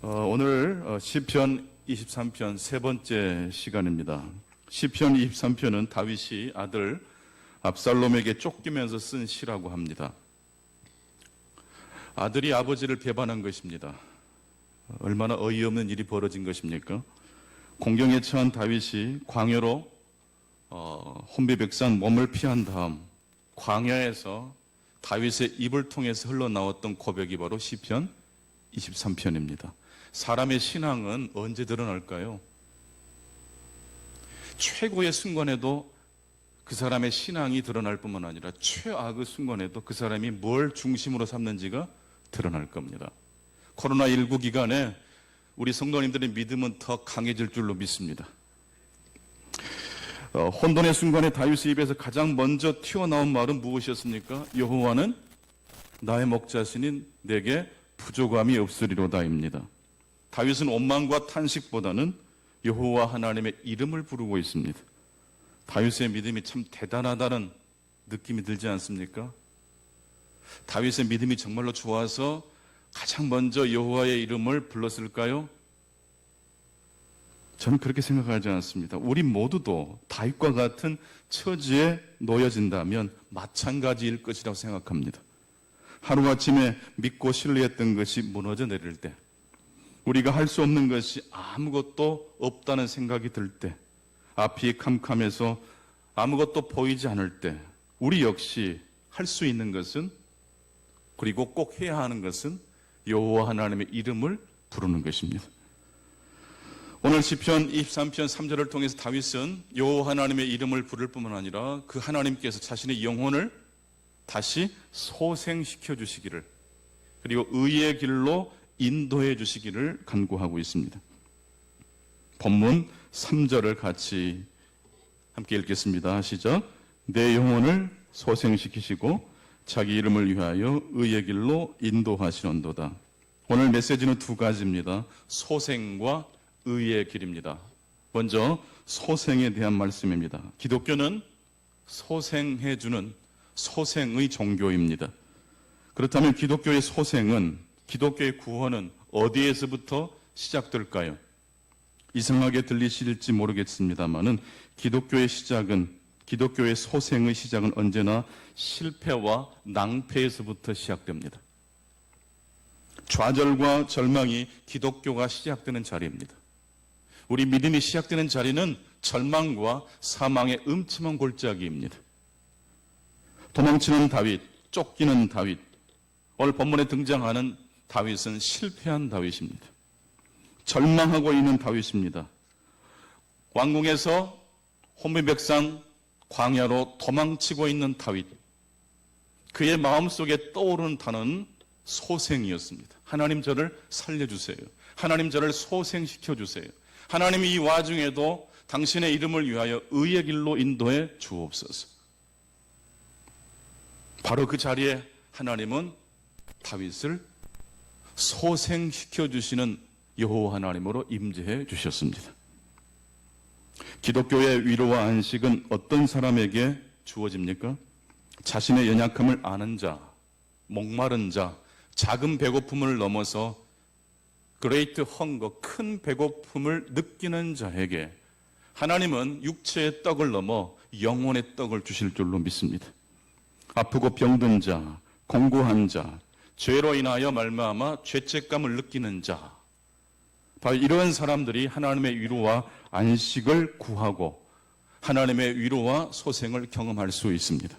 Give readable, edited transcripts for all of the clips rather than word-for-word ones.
오늘 시편 23편 세 번째 시간입니다. 시편 23편은 다윗이 아들 압살롬에게 쫓기면서 쓴 시라고 합니다. 아들이 아버지를 배반한 것입니다. 얼마나 어이없는 일이 벌어진 것입니까? 공경에 처한 다윗이 광야로 혼비백산 몸을 피한 다음 광야에서 다윗의 입을 통해서 흘러나왔던 고백이 바로 시편 23편입니다. 사람의 신앙은 언제 드러날까요? 최고의 순간에도 그 사람의 신앙이 드러날 뿐만 아니라 최악의 순간에도 그 사람이 뭘 중심으로 삼는지가 드러날 겁니다. 코로나19 기간에 우리 성도님들의 믿음은 더 강해질 줄로 믿습니다. 혼돈의 순간에 다윗의 입에서 가장 먼저 튀어나온 말은 무엇이었습니까? 여호와는 나의 목자시니 내게 부족함이 없으리로다입니다. 다윗은 원망과 탄식보다는 여호와 하나님의 이름을 부르고 있습니다. 다윗의 믿음이 참 대단하다는 느낌이 들지 않습니까? 다윗의 믿음이 정말로 좋아서 가장 먼저 여호와의 이름을 불렀을까요? 저는 그렇게 생각하지 않습니다. 우리 모두도 다윗과 같은 처지에 놓여진다면 마찬가지일 것이라고 생각합니다. 하루아침에 믿고 신뢰했던 것이 무너져 내릴 때, 우리가 할 수 없는 것이 아무것도 없다는 생각이 들 때, 앞이 캄캄해서 아무것도 보이지 않을 때, 우리 역시 할 수 있는 것은, 그리고 꼭 해야 하는 것은 여호와 하나님의 이름을 부르는 것입니다. 오늘 시편 23편 3절을 통해서 다윗은 여호와 하나님의 이름을 부를 뿐만 아니라 그 하나님께서 자신의 영혼을 다시 소생시켜 주시기를, 그리고 의의 길로 인도해 주시기를 간구하고 있습니다. 본문 3절을 같이 함께 읽겠습니다. 시작. 내 영혼을 소생시키시고 자기 이름을 위하여 의의 길로 인도하시는도다. 오늘 메시지는 두 가지입니다. 소생과 의의 길입니다. 먼저 소생에 대한 말씀입니다. 기독교는 소생해주는 소생의 종교입니다. 그렇다면 기독교의 소생은, 기독교의 구원은 어디에서부터 시작될까요? 이상하게 들리실지 모르겠습니다만은 기독교의 소생의 시작은 언제나 실패와 낭패에서부터 시작됩니다. 좌절과 절망이 기독교가 시작되는 자리입니다. 우리 믿음이 시작되는 자리는 절망과 사망의 음침한 골짜기입니다. 도망치는 다윗, 쫓기는 다윗, 오늘 본문에 등장하는 다윗은 실패한 다윗입니다. 절망하고 있는 다윗입니다. 왕궁에서 혼비백산 광야로 도망치고 있는 다윗, 그의 마음속에 떠오르는 단어는 소생이었습니다. 하나님 저를 살려주세요. 하나님 저를 소생시켜주세요. 하나님 이 와중에도 당신의 이름을 위하여 의의 길로 인도해 주옵소서. 바로 그 자리에 하나님은 다윗을 소생시켜 주시는 여호와 하나님으로 임재해 주셨습니다. 기독교의 위로와 안식은 어떤 사람에게 주어집니까? 자신의 연약함을 아는 자, 목마른 자, 작은 배고픔을 넘어서 그레이트 헝거, 큰 배고픔을 느끼는 자에게 하나님은 육체의 떡을 넘어 영혼의 떡을 주실 줄로 믿습니다. 아프고 병든 자, 공고한 자, 죄로 인하여 말미암아 죄책감을 느끼는 자, 바로 이런 사람들이 하나님의 위로와 안식을 구하고 하나님의 위로와 소생을 경험할 수 있습니다.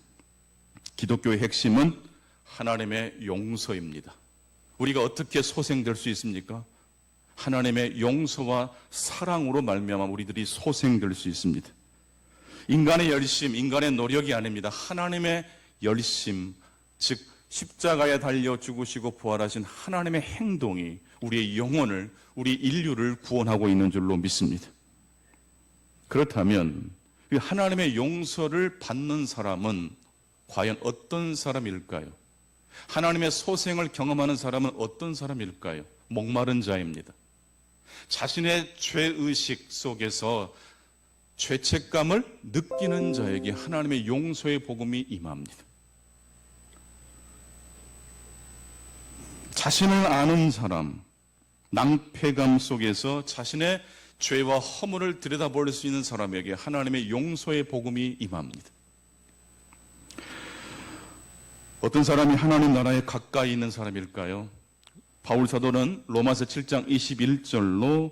기독교의 핵심은 하나님의 용서입니다. 우리가 어떻게 소생될 수 있습니까? 하나님의 용서와 사랑으로 말미암아 우리들이 소생될 수 있습니다. 인간의 열심, 인간의 노력이 아닙니다. 하나님의 열심, 즉 십자가에 달려 죽으시고 부활하신 하나님의 행동이 우리의 영혼을, 우리 인류를 구원하고 있는 줄로 믿습니다. 그렇다면 하나님의 용서를 받는 사람은 과연 어떤 사람일까요? 하나님의 소생을 경험하는 사람은 어떤 사람일까요? 목마른 자입니다. 자신의 죄의식 속에서 죄책감을 느끼는 자에게 하나님의 용서의 복음이 임합니다. 자신을 아는 사람, 낭패감 속에서 자신의 죄와 허물을 들여다볼 수 있는 사람에게 하나님의 용서의 복음이 임합니다. 어떤 사람이 하나님 나라에 가까이 있는 사람일까요? 바울 사도는 로마서 7장 21절로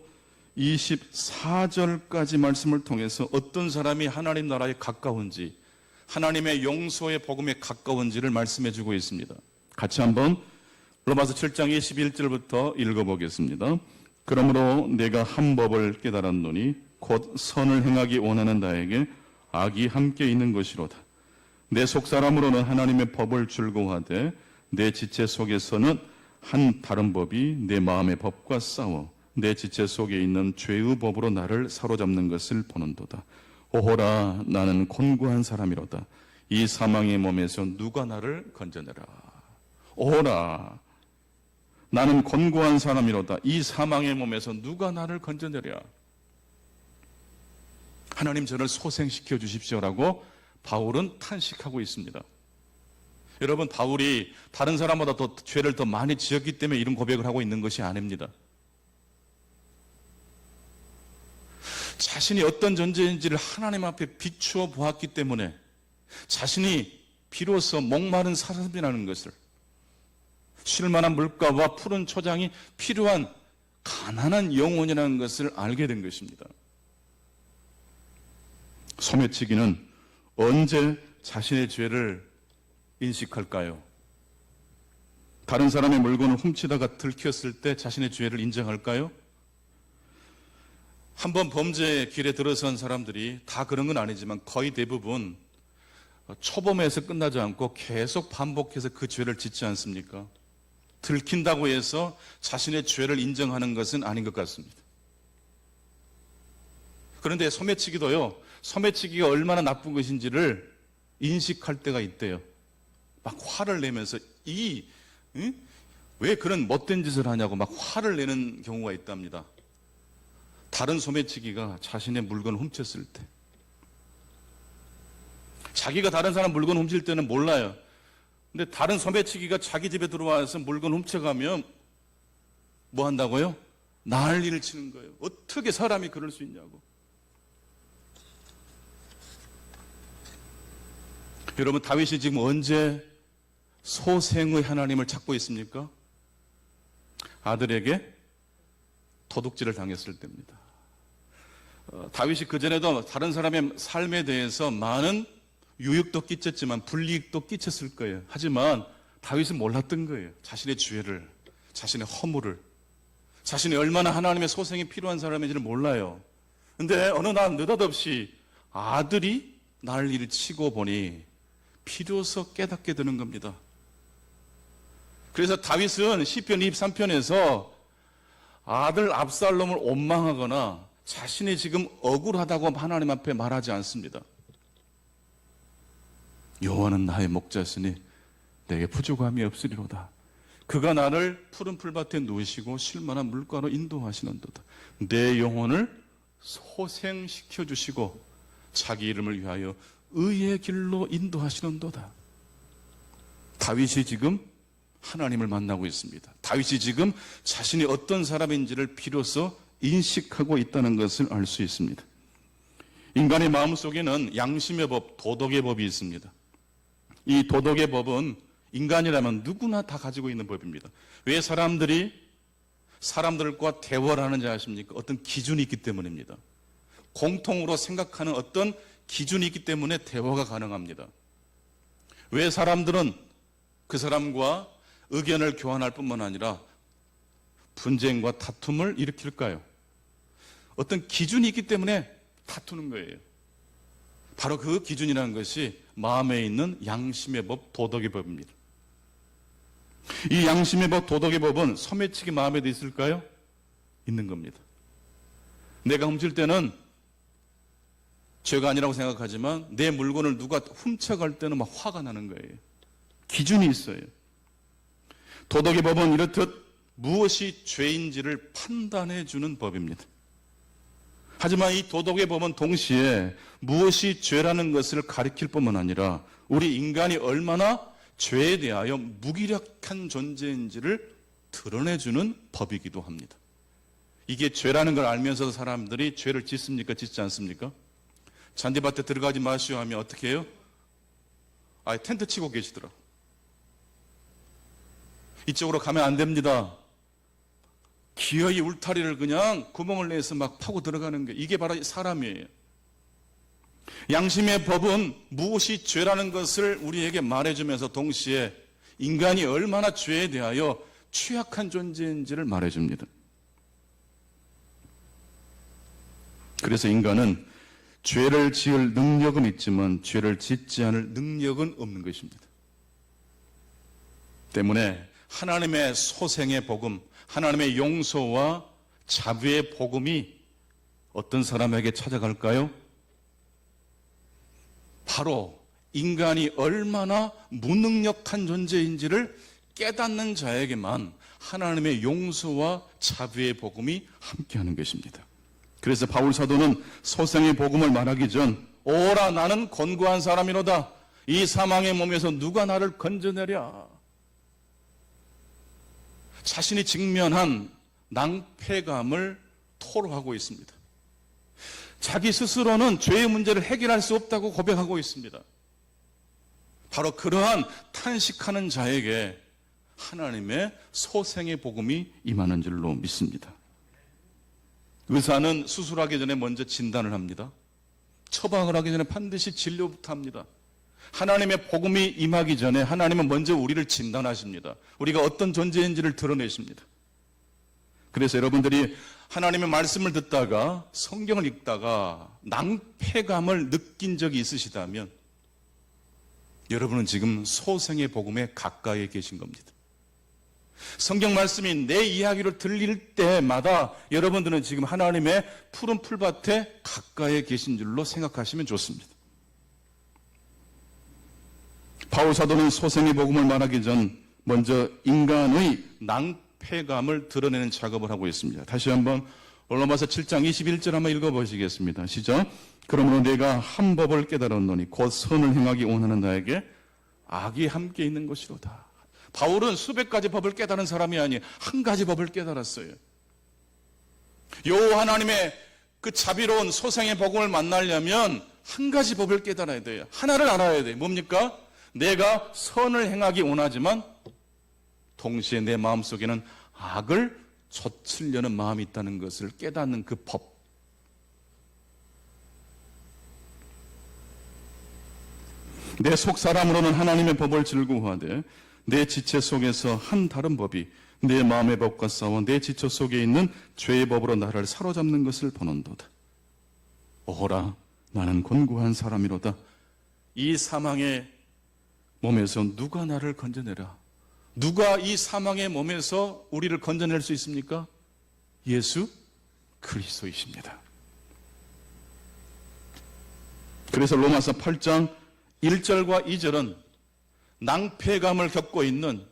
24절까지 말씀을 통해서 어떤 사람이 하나님 나라에 가까운지, 하나님의 용서의 복음에 가까운지를 말씀해 주고 있습니다. 같이 한번 로마서 7장 21절부터 읽어보겠습니다. 그러므로 내가 한 법을 깨달았노니 곧 선을 행하기 원하는 나에게 악이 함께 있는 것이로다. 내 속사람으로는 하나님의 법을 즐거워하되 내 지체 속에서는 한 다른 법이 내 마음의 법과 싸워 내 지체 속에 있는 죄의 법으로 나를 사로잡는 것을 보는도다. 오호라, 나는 곤고한 사람이로다. 이 사망의 몸에서 누가 나를 건져내라. 오호라, 나는 곤고한 사람이로다. 이 사망의 몸에서 누가 나를 건져내랴. 하나님 저를 소생시켜 주십시오라고 바울은 탄식하고 있습니다. 여러분, 바울이 다른 사람보다 더 죄를 더 많이 지었기 때문에 이런 고백을 하고 있는 것이 아닙니다. 자신이 어떤 존재인지를 하나님 앞에 비추어 보았기 때문에 자신이 비로소 목마른 사람이라는 것을, 쉴만한 물가와 푸른 초장이 필요한 가난한 영혼이라는 것을 알게 된 것입니다. 소매치기는 언제 자신의 죄를 인식할까요? 다른 사람의 물건을 훔치다가 들켰을 때 자신의 죄를 인정할까요? 한번 범죄의 길에 들어선 사람들이, 다 그런 건 아니지만 거의 대부분 초범에서 끝나지 않고 계속 반복해서 그 죄를 짓지 않습니까? 들킨다고 해서 자신의 죄를 인정하는 것은 아닌 것 같습니다. 그런데 소매치기도요, 소매치기가 얼마나 나쁜 것인지를 인식할 때가 있대요. 막 화를 내면서 왜 그런 못된 짓을 하냐고 막 화를 내는 경우가 있답니다. 다른 소매치기가 자신의 물건을 훔쳤을 때. 자기가 다른 사람 물건 훔칠 때는 몰라요. 근데 다른 소매치기가 자기 집에 들어와서 물건 훔쳐가면 뭐 한다고요? 난리를 치는 거예요. 어떻게 사람이 그럴 수 있냐고. 여러분, 다윗이 지금 언제 소생의 하나님을 찾고 있습니까? 아들에게 도둑질을 당했을 때입니다. 다윗이 그전에도 다른 사람의 삶에 대해서 많은 유익도 끼쳤지만 불이익도 끼쳤을 거예요. 하지만 다윗은 몰랐던 거예요. 자신의 죄를, 자신의 허물을, 자신이 얼마나 하나님의 소생이 필요한 사람인지를 몰라요. 근데 어느 날 느닷없이 아들이 난리를 치고 보니 비로소 깨닫게 되는 겁니다. 그래서 다윗은 시편 23편에서 아들 압살롬을 원망하거나 자신이 지금 억울하다고 하나님 앞에 말하지 않습니다. 여호와는 나의 목자시니 내게 부족함이 없으리로다. 그가 나를 푸른 풀밭에 누우시고 쉴만한 물가로 인도하시는도다. 내 영혼을 소생시켜 주시고 자기 이름을 위하여 의의 길로 인도하시는도다. 다윗이 지금 하나님을 만나고 있습니다. 다윗이 지금 자신이 어떤 사람인지를 비로소 인식하고 있다는 것을 알 수 있습니다. 인간의 마음속에는 양심의 법, 도덕의 법이 있습니다. 이 도덕의 법은 인간이라면 누구나 다 가지고 있는 법입니다. 왜 사람들이 사람들과 대화를 하는지 아십니까? 어떤 기준이 있기 때문입니다. 공통으로 생각하는 어떤 기준이 있기 때문에 대화가 가능합니다. 왜 사람들은 그 사람과 의견을 교환할 뿐만 아니라 분쟁과 다툼을 일으킬까요? 어떤 기준이 있기 때문에 다투는 거예요. 바로 그 기준이라는 것이 마음에 있는 양심의 법, 도덕의 법입니다. 이 양심의 법, 도덕의 법은 소매치기 마음에도 있을까요? 있는 겁니다. 내가 훔칠 때는 죄가 아니라고 생각하지만 내 물건을 누가 훔쳐갈 때는 막 화가 나는 거예요. 기준이 있어요. 도덕의 법은 이렇듯 무엇이 죄인지를 판단해 주는 법입니다. 하지만 이 도덕의 법은 동시에 무엇이 죄라는 것을 가리킬 뿐만 아니라 우리 인간이 얼마나 죄에 대하여 무기력한 존재인지를 드러내주는 법이기도 합니다. 이게 죄라는 걸 알면서도 사람들이 죄를 짓습니까? 짓지 않습니까? 잔디밭에 들어가지 마시오 하면 어떻게 해요? 아예 텐트 치고 계시더라. 이쪽으로 가면 안 됩니다. 기어이 울타리를 그냥 구멍을 내서 막 파고 들어가는 게 이게 바로 사람이에요. 양심의 법은 무엇이 죄라는 것을 우리에게 말해주면서 동시에 인간이 얼마나 죄에 대하여 취약한 존재인지를 말해줍니다. 그래서 인간은 죄를 지을 능력은 있지만 죄를 짓지 않을 능력은 없는 것입니다. 때문에 하나님의 소생의 복음, 하나님의 용서와 자비의 복음이 어떤 사람에게 찾아갈까요? 바로 인간이 얼마나 무능력한 존재인지를 깨닫는 자에게만 하나님의 용서와 자비의 복음이 함께하는 것입니다. 그래서 바울 사도는 소생의 복음을 말하기 전 오라 나는 권고한 사람이로다. 이 사망의 몸에서 누가 나를 건져내랴. 자신이 직면한 낭패감을 토로하고 있습니다. 자기 스스로는 죄의 문제를 해결할 수 없다고 고백하고 있습니다. 바로 그러한 탄식하는 자에게 하나님의 소생의 복음이 임하는 줄로 믿습니다. 의사는 수술하기 전에 먼저 진단을 합니다. 처방을 하기 전에 반드시 진료부터 합니다. 하나님의 복음이 임하기 전에 하나님은 먼저 우리를 진단하십니다. 우리가 어떤 존재인지를 드러내십니다. 그래서 여러분들이 하나님의 말씀을 듣다가 성경을 읽다가 낭패감을 느낀 적이 있으시다면 여러분은 지금 소생의 복음에 가까이 계신 겁니다. 성경 말씀이 내 이야기를 들릴 때마다 여러분들은 지금 하나님의 푸른 풀밭에 가까이 계신 줄로 생각하시면 좋습니다. 바울 사도는 소생의 복음을 말하기 전 먼저 인간의 낭패감을 드러내는 작업을 하고 있습니다. 다시 한번 로마서 7장 21절 한번 읽어보시겠습니다. 시작. 그러므로 내가 한 법을 깨달았노니 곧 선을 행하기 원하는 나에게 악이 함께 있는 것이로다. 바울은 수백 가지 법을 깨달은 사람이 아니 한 가지 법을 깨달았어요. 요 하나님의 그 자비로운 소생의 복음을 만나려면 한 가지 법을 깨달아야 돼요. 하나를 알아야 돼요. 뭡니까? 내가 선을 행하기 원하지만 동시에 내 마음속에는 악을 좇으려는 마음이 있다는 것을 깨닫는 그 법. 내 속사람으로는 하나님의 법을 즐거워하되 내 지체 속에서 한 다른 법이 내 마음의 법과 싸워 내 지체 속에 있는 죄의 법으로 나를 사로잡는 것을 보는도다. 오호라 나는 곤고한 사람이로다. 이 사망의 몸에서 누가 나를 건져내라. 누가 이 사망의 몸에서 우리를 건져낼 수 있습니까? 예수 그리스도이십니다. 그래서 로마서 8장 1절과 2절은 낭패감을 겪고 있는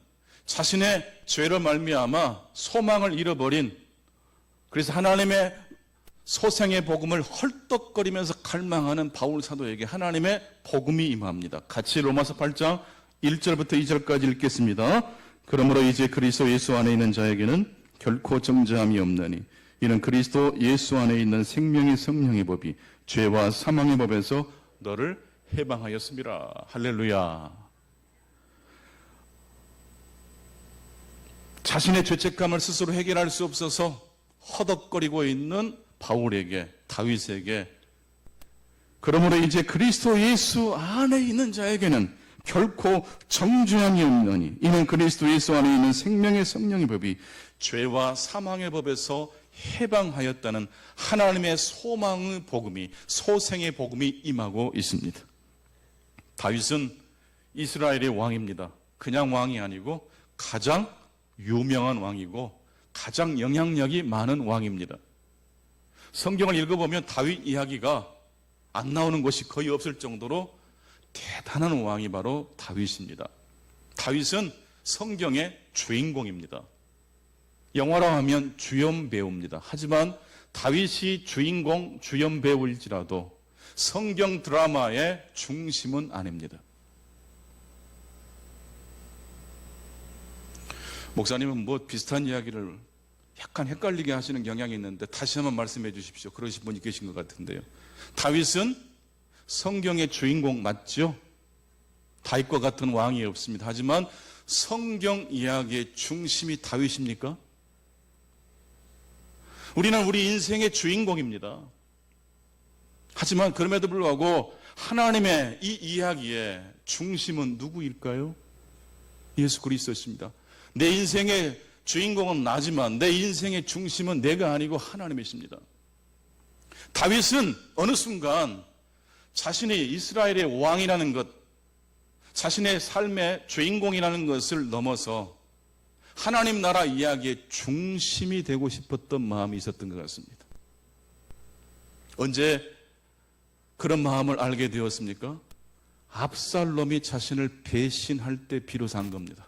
자신의 죄로 말미암아 소망을 잃어버린, 그래서 하나님의 소생의 복음을 헐떡거리면서 갈망하는 바울 사도에게 하나님의 복음이 임합니다. 같이 로마서 8장 1절부터 2절까지 읽겠습니다. 그러므로 이제 그리스도 예수 안에 있는 자에게는 결코 정죄함이 없나니 이는 그리스도 예수 안에 있는 생명의 성령의 법이 죄와 사망의 법에서 너를 해방하였습니다. 할렐루야. 자신의 죄책감을 스스로 해결할 수 없어서 허덕거리고 있는 바울에게, 다윗에게, 그러므로 이제 그리스도 예수 안에 있는 자에게는 결코 정죄함이 없나니 이는 그리스도 예수 안에 있는 생명의 성령의 법이 죄와 사망의 법에서 해방하였다는 하나님의 소망의 복음이, 소생의 복음이 임하고 있습니다. 다윗은 이스라엘의 왕입니다. 그냥 왕이 아니고 가장 유명한 왕이고 가장 영향력이 많은 왕입니다. 성경을 읽어보면 다윗 이야기가 안 나오는 곳이 거의 없을 정도로 대단한 왕이 바로 다윗입니다. 다윗은 성경의 주인공입니다. 영화로 하면 주연 배우입니다. 하지만 다윗이 주인공, 주연 배우일지라도 성경 드라마의 중심은 아닙니다. 목사님은 뭐 비슷한 이야기를 약간 헷갈리게 하시는 경향이 있는데 다시 한번 말씀해 주십시오. 그러신 분이 계신 것 같은데요. 다윗은 성경의 주인공 맞죠? 다윗과 같은 왕이 없습니다. 하지만 성경 이야기의 중심이 다윗입니까? 우리는 우리 인생의 주인공입니다. 하지만 그럼에도 불구하고 하나님의 이 이야기의 중심은 누구일까요? 예수 그리스도십니다. 내 인생의 주인공은 나지만 내 인생의 중심은 내가 아니고 하나님이십니다. 다윗은 어느 순간 자신이 이스라엘의 왕이라는 것, 자신의 삶의 주인공이라는 것을 넘어서 하나님 나라 이야기의 중심이 되고 싶었던 마음이 있었던 것 같습니다. 언제 그런 마음을 알게 되었습니까? 압살롬이 자신을 배신할 때 비로소 한 겁니다.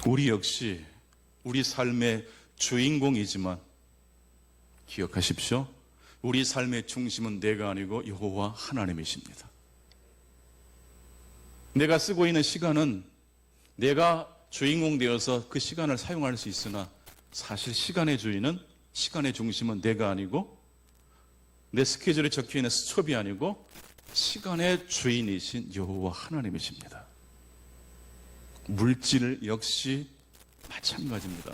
우리 역시 우리 삶의 주인공이지만 기억하십시오. 우리 삶의 중심은 내가 아니고 여호와 하나님이십니다. 내가 쓰고 있는 시간은 내가 주인공 되어서 그 시간을 사용할 수 있으나 사실 시간의 주인은, 시간의 중심은 내가 아니고 내 스케줄에 적혀있는 스톱이 아니고 시간의 주인이신 여호와 하나님이십니다. 물질 역시 마찬가지입니다.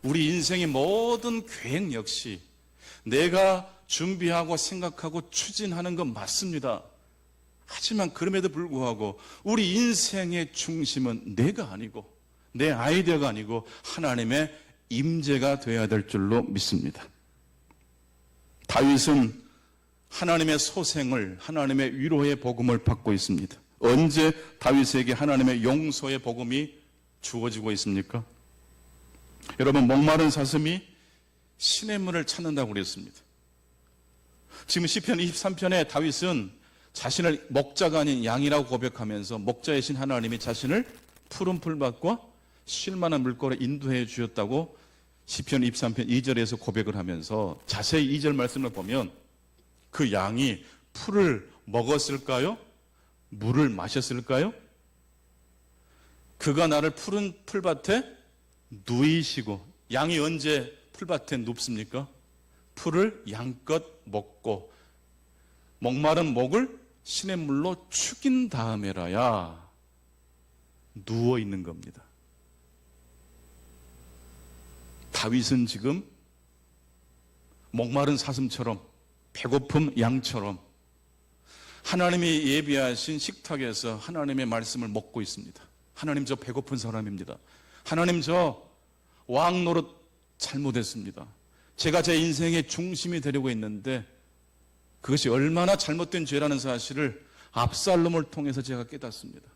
우리 인생의 모든 계획 역시 내가 준비하고 생각하고 추진하는 건 맞습니다. 하지만 그럼에도 불구하고 우리 인생의 중심은 내가 아니고 내 아이디어가 아니고 하나님의 임재가 되어야 될 줄로 믿습니다. 다윗은 하나님의 소생을, 하나님의 위로의 복음을 받고 있습니다. 언제 다윗에게 하나님의 용서의 복음이 주어지고 있습니까? 여러분, 목마른 사슴이 시냇물을 찾는다고 그랬습니다. 지금 시편 23편에 다윗은 자신을 목자가 아닌 양이라고 고백하면서 목자이신 하나님이 자신을 푸른 풀밭과 쉴만한 물가로 인도해 주셨다고 시편 23편 2절에서 고백을 하면서 자세히 2절 말씀을 보면 그 양이 풀을 먹었을까요? 물을 마셨을까요? 그가 나를 푸른 풀밭에 누이시고, 양이 언제 풀밭에 눕습니까? 풀을 양껏 먹고 목마른 목을 시냇물로 축인 다음에라야 누워 있는 겁니다. 다윗은 지금 목마른 사슴처럼, 배고픔 양처럼 하나님이 예비하신 식탁에서 하나님의 말씀을 먹고 있습니다. 하나님, 저 배고픈 사람입니다. 하나님, 저 왕 노릇 잘못했습니다. 제가 제 인생의 중심이 되려고 했는데 그것이 얼마나 잘못된 죄라는 사실을 압살롬을 통해서 제가 깨닫습니다.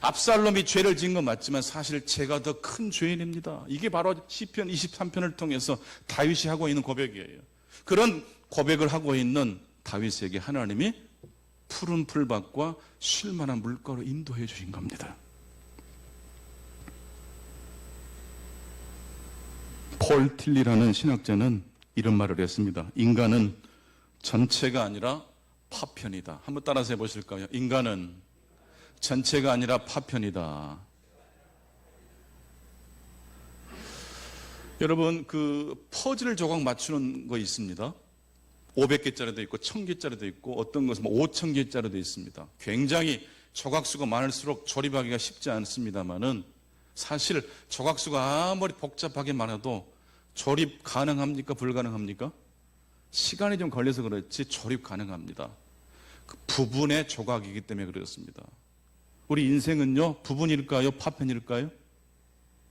압살롬이 죄를 지은 건 맞지만 사실 제가 더 큰 죄인입니다. 이게 바로 시편 23편을 통해서 다윗이 하고 있는 고백이에요. 그런 고백을 하고 있는 다윗에게 하나님이 푸른 풀밭과 쉴만한 물가로 인도해 주신 겁니다. 폴 틸리라는 신학자는 이런 말을 했습니다. 인간은 전체가 아니라 파편이다. 한번 따라서 해보실까요? 인간은 전체가 아니라 파편이다. 여러분, 그 퍼즐 조각 맞추는 거 있습니다. 500개짜리도 있고 1000개짜리도 있고 어떤 것은 5000개짜리도 있습니다. 굉장히 조각수가 많을수록 조립하기가 쉽지 않습니다만은 사실 조각수가 아무리 복잡하게 많아도 조립 가능합니까? 불가능합니까? 시간이 좀 걸려서 그렇지 조립 가능합니다. 그 부분의 조각이기 때문에 그렇습니다. 우리 인생은요, 부분일까요? 파편일까요?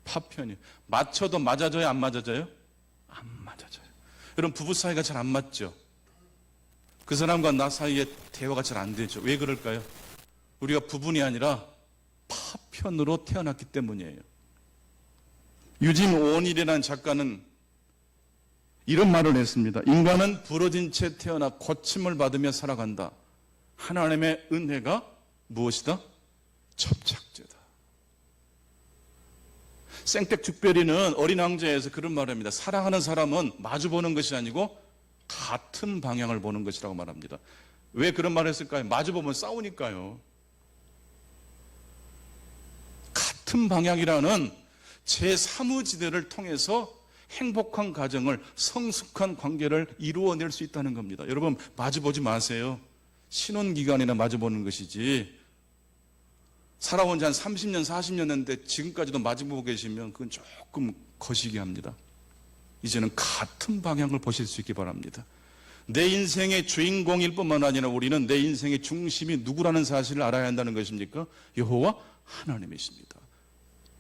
파편이요. 맞춰도 맞아져요? 안 맞아져요? 안 맞아져요. 여러분, 부부 사이가 잘 안 맞죠? 그 사람과 나 사이에 대화가 잘 안 되죠. 왜 그럴까요? 우리가 부분이 아니라 파편으로 태어났기 때문이에요. 유진 오원일이라는 작가는 이런 말을 했습니다. 인간은 부러진 채 태어나 고침을 받으며 살아간다. 하나님의 은혜가 무엇이다? 접착제다. 생텍쥐페리는 어린 왕자에서 그런 말을 합니다. 사랑하는 사람은 마주보는 것이 아니고 같은 방향을 보는 것이라고 말합니다. 왜 그런 말을 했을까요? 마주보면 싸우니까요. 같은 방향이라는 제3의지대를 통해서 행복한 가정을, 성숙한 관계를 이루어낼 수 있다는 겁니다. 여러분, 마주보지 마세요. 신혼기간이나 마주보는 것이지, 살아온 지 한 30년, 40년 됐는데 지금까지도 마주보고 계시면 그건 조금 거시기 합니다. 이제는 같은 방향을 보실 수 있기 바랍니다. 내 인생의 주인공일 뿐만 아니라 우리는 내 인생의 중심이 누구라는 사실을 알아야 한다는 것입니까? 여호와 하나님이십니다.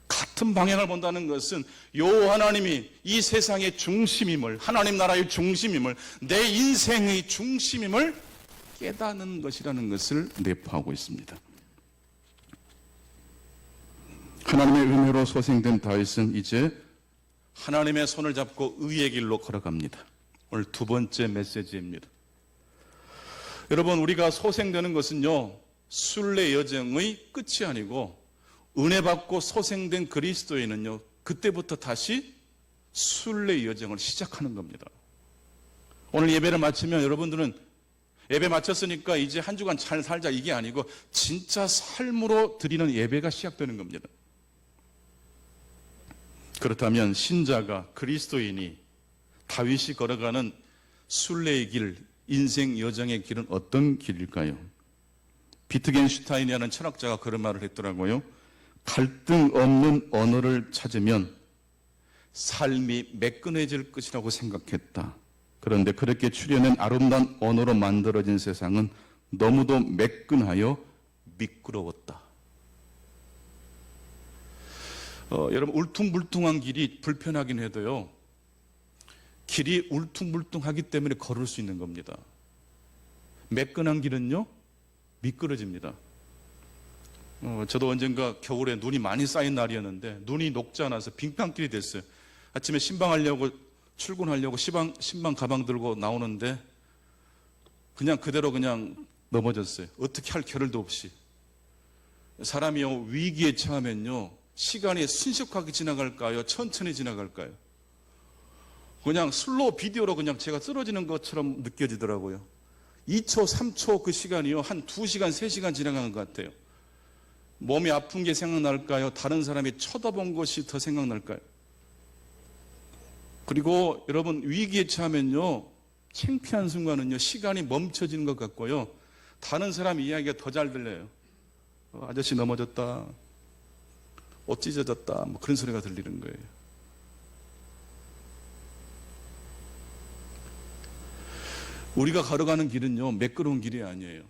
같은 방향을 본다는 것은 여호와 하나님이 이 세상의 중심임을, 하나님 나라의 중심임을, 내 인생의 중심임을 깨닫는 것이라는 것을 내포하고 있습니다. 하나님의 은혜로 소생된 다윗은 이제 하나님의 손을 잡고 의의 길로 걸어갑니다. 오늘 두 번째 메시지입니다. 여러분, 우리가 소생되는 것은요, 순례 여정의 끝이 아니고 은혜 받고 소생된 그리스도인은요, 그때부터 다시 순례 여정을 시작하는 겁니다. 오늘 예배를 마치면 여러분들은 예배 마쳤으니까 이제 한 주간 잘 살자, 이게 아니고 진짜 삶으로 드리는 예배가 시작되는 겁니다. 그렇다면 신자가, 그리스도인이 다윗이 걸어가는 순례의 길, 인생 여정의 길은 어떤 길일까요? 비트겐슈타인이라는 철학자가 그런 말을 했더라고요. 갈등 없는 언어를 찾으면 삶이 매끈해질 것이라고 생각했다. 그런데 그렇게 추려낸 아름다운 언어로 만들어진 세상은 너무도 매끈하여 미끄러웠다. 여러분, 울퉁불퉁한 길이 불편하긴 해도요, 길이 울퉁불퉁하기 때문에 걸을 수 있는 겁니다. 매끈한 길은요, 미끄러집니다. 저도 언젠가 겨울에 눈이 많이 쌓인 날이었는데 눈이 녹지 않아서 빙판길이 됐어요. 아침에 신방하려고, 출근하려고 신방 가방 들고 나오는데 그냥 그대로 그냥 넘어졌어요. 어떻게 할 겨를도 없이. 사람이요, 위기에 처하면요, 시간이 순식하게 지나갈까요? 천천히 지나갈까요? 그냥 슬로우 비디오로 그냥 제가 쓰러지는 것처럼 느껴지더라고요. 2초, 3초 그 시간이요, 한 2시간, 3시간 지나간 것 같아요. 몸이 아픈 게 생각날까요? 다른 사람이 쳐다본 것이 더 생각날까요? 그리고 여러분, 위기에 처하면요, 창피한 순간은요, 시간이 멈춰지는 것 같고요, 다른 사람 이야기가 더 잘 들려요. 아저씨 넘어졌다, 옷 찢어졌다, 뭐 그런 소리가 들리는 거예요. 우리가 걸어가는 길은요, 매끄러운 길이 아니에요.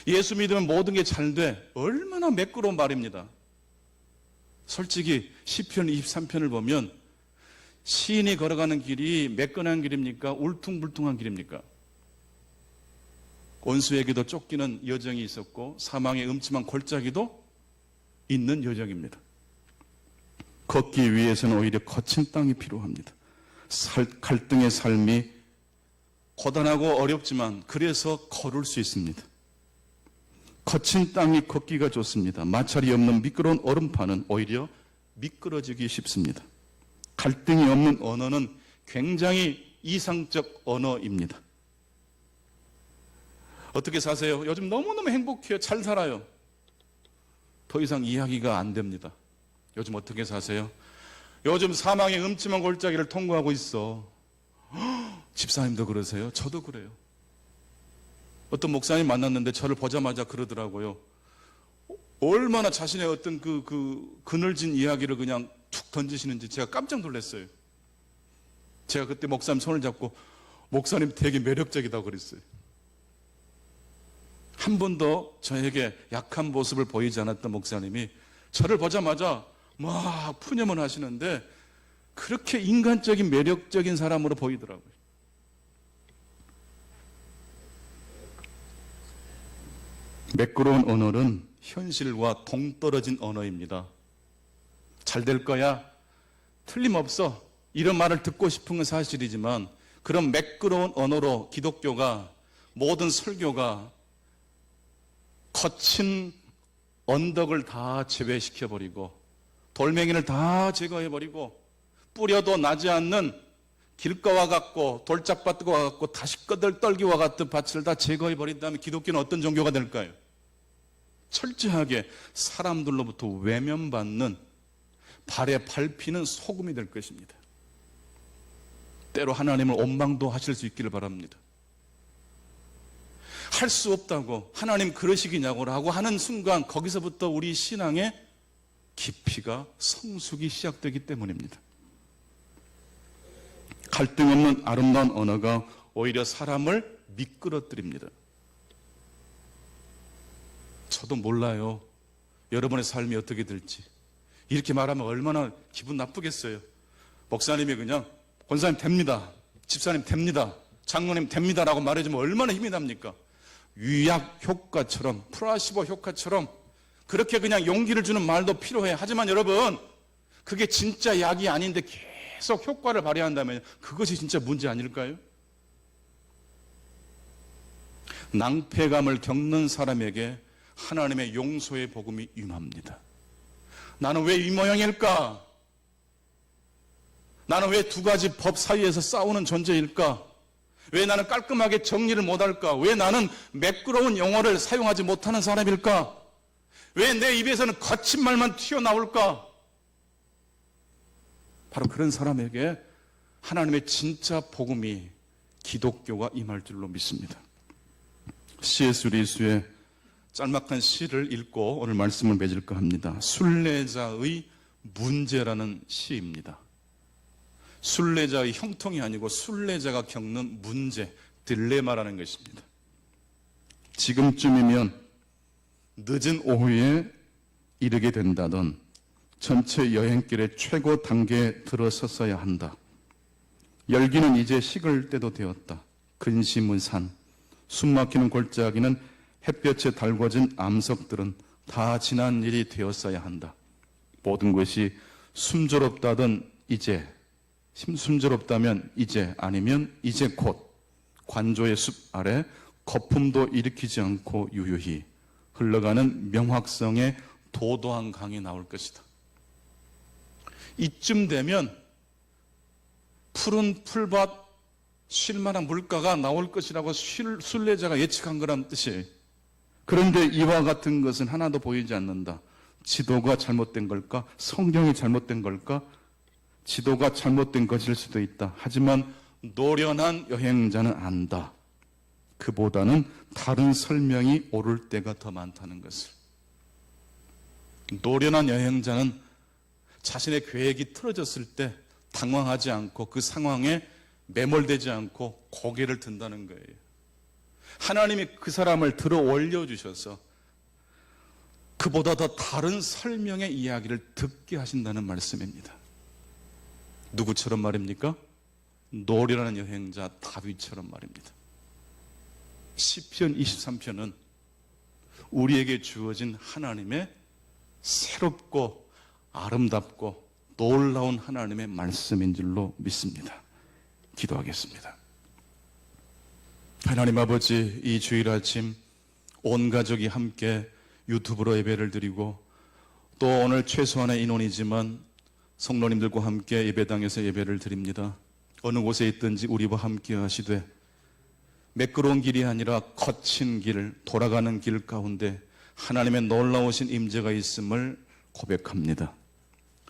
예수 믿으면 모든 게 잘 돼. 얼마나 매끄러운 말입니다. 솔직히 시편 23편을 보면 시인이 걸어가는 길이 매끈한 길입니까? 울퉁불퉁한 길입니까? 원수에게도 쫓기는 여정이 있었고 사망의 음침한 골짜기도 있는 여정입니다. 걷기 위해서는 오히려 거친 땅이 필요합니다. 갈등의 삶이 고단하고 어렵지만 그래서 걸을 수 있습니다. 거친 땅이 걷기가 좋습니다. 마찰이 없는 미끄러운 얼음판은 오히려 미끄러지기 쉽습니다. 갈등이 없는 언어는 굉장히 이상적 언어입니다. 어떻게 사세요? 요즘 너무너무 행복해요. 잘 살아요. 더 이상 이야기가 안 됩니다. 요즘 어떻게 사세요? 요즘 사망의 음침한 골짜기를 통과하고 있어. 집사님도 그러세요? 저도 그래요. 어떤 목사님 만났는데 저를 보자마자 그러더라고요. 얼마나 자신의 어떤 그늘진 이야기를 그냥 툭 던지시는지 제가 깜짝 놀랐어요. 제가 그때 목사님 손을 잡고 목사님 되게 매력적이다고 그랬어요. 한 번도 저에게 약한 모습을 보이지 않았던 목사님이 저를 보자마자 막 푸념을 하시는데 그렇게 인간적인 매력적인 사람으로 보이더라고요. 매끄러운 언어는 현실과 동떨어진 언어입니다. 잘 될 거야, 틀림없어, 이런 말을 듣고 싶은 건 사실이지만 그런 매끄러운 언어로 기독교가, 모든 설교가 거친 언덕을 다 제외시켜버리고 돌멩이를 다 제거해버리고 뿌려도 나지 않는 길가와 같고 돌짝밭과 같고 다시 떠들기와 같은 밭을 다 제거해버린다면 기독교는 어떤 종교가 될까요? 철저하게 사람들로부터 외면받는, 발에 밟히는 소금이 될 것입니다. 때로 하나님을 원망도 하실 수 있기를 바랍니다. 할 수 없다고, 하나님 그러시기냐고라고 하는 순간 거기서부터 우리 신앙의 깊이가 성숙이 시작되기 때문입니다. 갈등 없는 아름다운 언어가 오히려 사람을 미끄러뜨립니다. 저도 몰라요. 여러분의 삶이 어떻게 될지. 이렇게 말하면 얼마나 기분 나쁘겠어요. 목사님이 그냥 권사님 됩니다, 집사님 됩니다, 장로님 됩니다라고 말해주면 얼마나 힘이 납니까? 위약 효과처럼, 플라시보 효과처럼 그렇게 그냥 용기를 주는 말도 필요해. 하지만 여러분, 그게 진짜 약이 아닌데 계속 효과를 발휘한다면 그것이 진짜 문제 아닐까요? 낭패감을 겪는 사람에게 하나님의 용서의 복음이 임합니다. 나는 왜 이 모양일까? 나는 왜 두 가지 법 사이에서 싸우는 존재일까? 왜 나는 깔끔하게 정리를 못할까? 왜 나는 매끄러운 영어를 사용하지 못하는 사람일까? 왜 내 입에서는 거친 말만 튀어나올까? 바로 그런 사람에게 하나님의 진짜 복음이, 기독교가 임할 줄로 믿습니다. C.S. 루이스의 짤막한 시를 읽고 오늘 말씀을 맺을까 합니다. 순례자의 문제라는 시입니다. 순례자의 형통이 아니고 순례자가 겪는 문제, 딜레마라는 것입니다. 지금쯤이면 늦은 오후에 이르게 된다던 전체 여행길의 최고 단계에 들어섰어야 한다. 열기는 이제 식을 때도 되었다. 근심은 산, 숨막히는 골짜기는 햇볕에 달궈진 암석들은 다 지난 일이 되었어야 한다. 모든 것이 순조롭다던 이제, 순조롭다면 이제, 아니면 이제 곧 관조의 숲 아래 거품도 일으키지 않고 유유히 흘러가는 명확성의 도도한 강이 나올 것이다. 이쯤 되면 푸른 풀밭, 쉴만한 물가가 나올 것이라고 순례자가 예측한 거란 뜻이에요. 그런데 이와 같은 것은 하나도 보이지 않는다. 지도가 잘못된 걸까? 성경이 잘못된 걸까? 지도가 잘못된 것일 수도 있다. 하지만 노련한 여행자는 안다. 그보다는 다른 설명이 옳을 때가 더 많다는 것을. 노련한 여행자는 자신의 계획이 틀어졌을 때 당황하지 않고 그 상황에 매몰되지 않고 고개를 든다는 거예요. 하나님이 그 사람을 들어 올려주셔서 그보다 더 다른 설명의 이야기를 듣게 하신다는 말씀입니다. 누구처럼 말입니까? 노련한 여행자 다윗처럼 말입니다. 시편 23편은 우리에게 주어진 하나님의 새롭고 아름답고 놀라운 하나님의 말씀인 줄로 믿습니다. 기도하겠습니다. 하나님 아버지, 이 주일 아침 온 가족이 함께 유튜브로 예배를 드리고 또 오늘 최소한의 인원이지만 성도님들과 함께 예배당에서 예배를 드립니다. 어느 곳에 있든지 우리와 함께 하시되 매끄러운 길이 아니라 거친 길, 돌아가는 길 가운데 하나님의 놀라우신 임재가 있음을 고백합니다.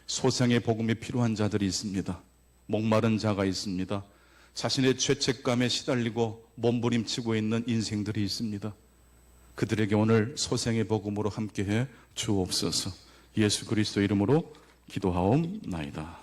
소생의 복음이 필요한 자들이 있습니다. 목마른 자가 있습니다. 자신의 죄책감에 시달리고 몸부림치고 있는 인생들이 있습니다. 그들에게 오늘 소생의 복음으로 함께해 주옵소서. 예수 그리스도 이름으로 기도하옵나이다.